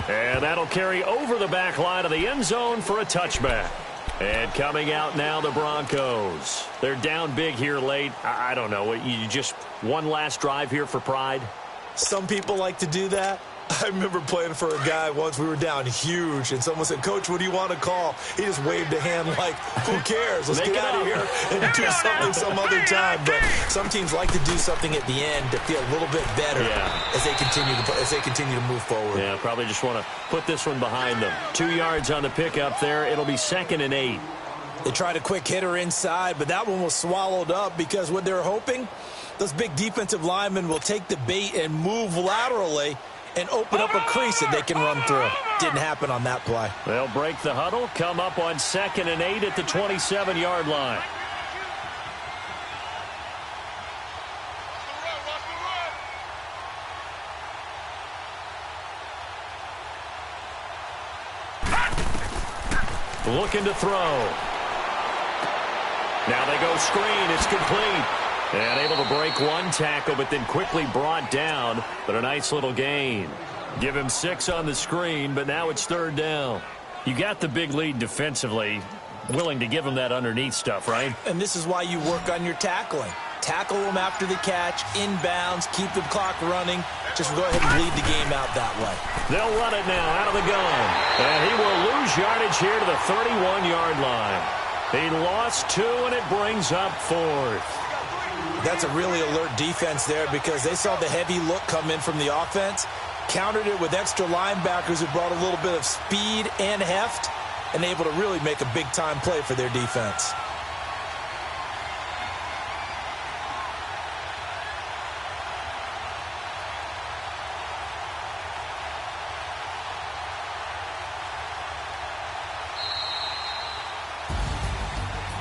Speaker 2: And that'll carry over the back line of the end zone for a touchback. And coming out now, the Broncos. They're down big here late. I don't know. You just one last drive here for pride?
Speaker 3: Some people like to do that. I remember playing for a guy once. We were down huge, and someone said, "Coach, what do you want to call?" He just waved a hand like, "Who cares? Let's get out of here and do something some other time." But some teams like to do something at the end to feel a little bit better as they continue to move forward.
Speaker 2: Yeah, probably just want to put this one behind them. 2 yards on the pickup there. It'll be 2nd and 8.
Speaker 3: They tried a quick hitter inside, but that one was swallowed up because what they're hoping, those big defensive linemen will take the bait and move laterally and open up a crease that they can run through. Didn't happen on that play.
Speaker 2: They'll break the huddle, come up on 2nd and 8 at the 27-yard line. Looking to throw. Now they go screen. It's complete. And able to break one tackle, but then quickly brought down. But a nice little gain. Give him 6 on the screen, but now it's 3rd down. You got the big lead defensively. Willing to give him that underneath stuff, right?
Speaker 3: And this is why you work on your tackling. Tackle them after the catch, inbounds, keep the clock running. Just go ahead and bleed the game out that way.
Speaker 2: They'll run it now out of the gun. And he will lose yardage here to the 31-yard line. He lost 2, and it brings up 4th.
Speaker 3: That's a really alert defense there because they saw the heavy look come in from the offense, countered it with extra linebackers who brought a little bit of speed and heft, and able to really make a big-time play for their defense.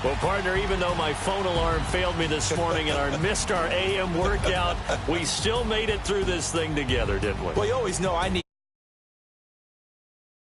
Speaker 2: Well, partner, even though my phone alarm failed me this morning and I missed our AM workout, we still made it through this thing together, didn't we?
Speaker 3: Well, you always know I need